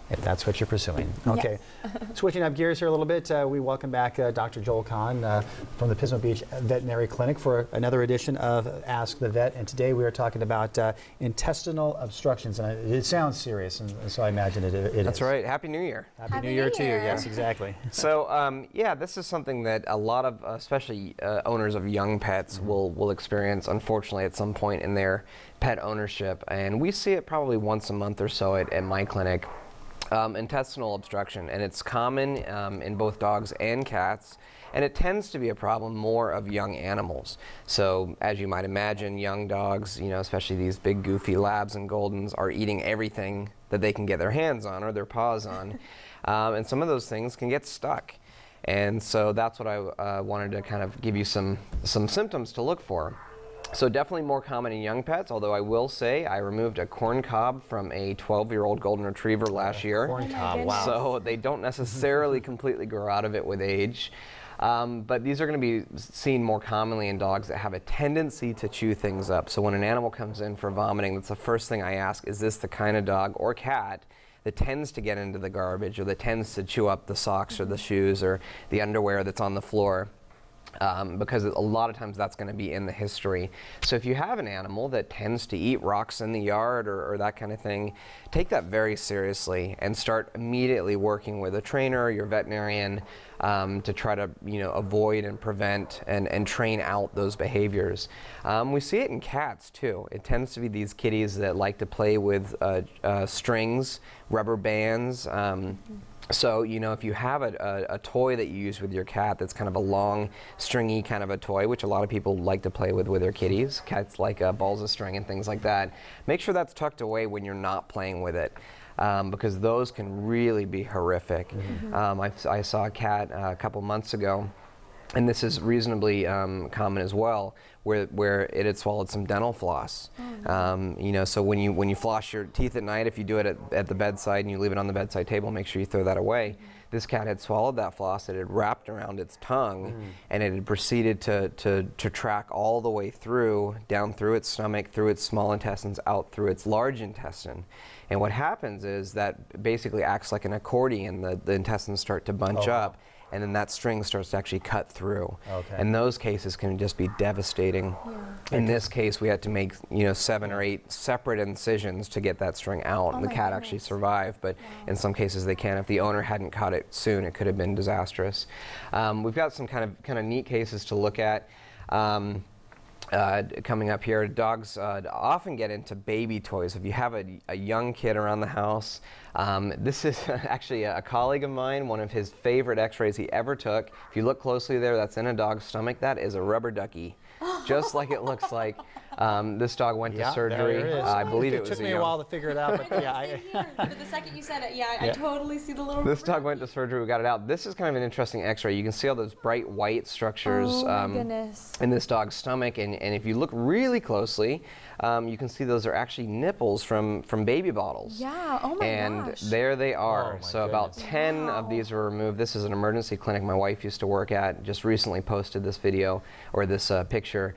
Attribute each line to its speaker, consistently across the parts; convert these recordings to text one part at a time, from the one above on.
Speaker 1: if that's what you're pursuing. Okay.
Speaker 2: Yes.
Speaker 1: Switching up gears here a little bit, we welcome back Dr. Joel Conn from the Pismo Beach Veterinary Clinic for another edition of Ask the Vet. And today we are talking about intestinal obstructions. And it sounds serious, and so I imagine it is.
Speaker 3: That's right. Happy New Year.
Speaker 1: Happy New Year to you. Yes, exactly.
Speaker 3: So, yeah, this is something that a lot of, especially owners of young pets, will experience, unfortunately, at some point in their pet ownership. And we see it probably once a month or so at my clinic. Intestinal obstruction, and it's common in both dogs and cats, and it tends to be a problem more of young animals. So as you might imagine, young dogs, you know, especially these big goofy labs and goldens, are eating everything that they can get their hands on or their paws on, and some of those things can get stuck. And so that's what I wanted to kind of give you some symptoms to look for. So definitely more common in young pets, although I will say I removed a corn cob from a 12-year-old golden retriever last year.
Speaker 1: Corn cob, wow.
Speaker 3: So they don't necessarily completely grow out of it with age. But these are going to be seen more commonly in dogs that have a tendency to chew things up. So when an animal comes in for vomiting, that's the first thing I ask, is this the kind of dog or cat that tends to get into the garbage or that tends to chew up the socks or the shoes or the underwear that's on the floor? Because a lot of times that's going to be in the history. So if you have an animal that tends to eat rocks in the yard or that kind of thing, take that very seriously and start immediately working with a trainer or your veterinarian to try to, you know, avoid and prevent and train out those behaviors. We see it in cats too. It tends to be these kitties that like to play with strings, rubber bands. So, you know, if you have a toy that you use with your cat that's kind of a long, stringy kind of a toy, which a lot of people like to play with their kitties, cats like balls of string and things like that, make sure that's tucked away when you're not playing with it. Because those can really be horrific. I saw a cat a couple months ago, and this is reasonably common as well, where it had swallowed some dental floss. You know, so when you floss your teeth at night, if you do it at the bedside and you leave it on the bedside table, make sure you throw that away. This cat had swallowed that floss, it had wrapped around its tongue, and it had proceeded to track all the way through, down through its stomach, through its small intestines, out through its large intestine. And what happens is that basically acts like an accordion. The intestines start to bunch up, and then that string starts to actually cut through. And those cases can just be devastating. In this case, we had to make, you know, 7 or 8 separate incisions to get that string out, and the cat actually survived, but in some cases they can. If the owner hadn't caught it soon, it could have been disastrous. We've got some kind of neat cases to look at. Coming up here, dogs often get into baby toys. If you have a young kid around the house, this is actually a colleague of mine, one of his favorite x-rays he ever took. If you look closely there, that's in a dog's stomach. That is a rubber ducky, just like it looks like. This dog went to surgery. I believe it was
Speaker 1: took me a while to figure it out, but yeah.
Speaker 2: But the second you said it, I totally see the little.
Speaker 3: This dog went to surgery. We got it out. This is kind of an interesting X-ray. You can see all those bright white structures in this dog's stomach, and if you look really closely, you can see those are actually nipples from baby bottles.
Speaker 2: Yeah. Oh my gosh.
Speaker 3: And there they are. So about
Speaker 1: goodness.
Speaker 3: 10 of these were removed. This is an emergency clinic my wife used to work at. Just recently posted this video or this picture.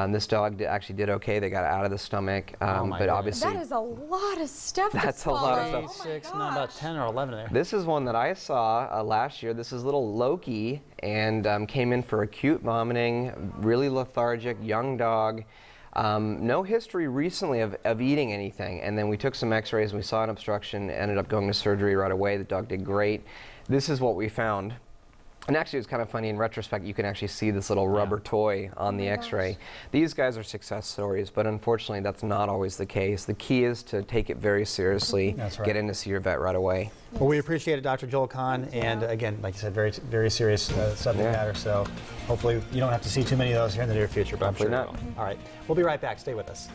Speaker 3: This dog actually did okay. They got it out of the stomach, but obviously
Speaker 2: that is a lot of stuff.
Speaker 3: That's a lot of stuff.
Speaker 1: 6, no, about 10 or 11 there.
Speaker 3: This is one that I saw last year. This is little Loki, and came in for acute vomiting, really lethargic, young dog. No history recently of eating anything, and then we took some x-rays and we saw an obstruction, ended up going to surgery right away. The dog did great. This is what we found. And actually, it's kind of funny in retrospect, you can actually see this little rubber toy on the x-ray. These guys are success stories, but unfortunately, that's not always the case. The key is to take it very seriously, get in to see your vet right away.
Speaker 1: Well, we appreciate it, Dr. Joel Conn, and again, like you said, very, very serious subject matter, so hopefully you don't have to see too many of those here in the near future, but I'm sure you will. All right, we'll be right back. Stay with us.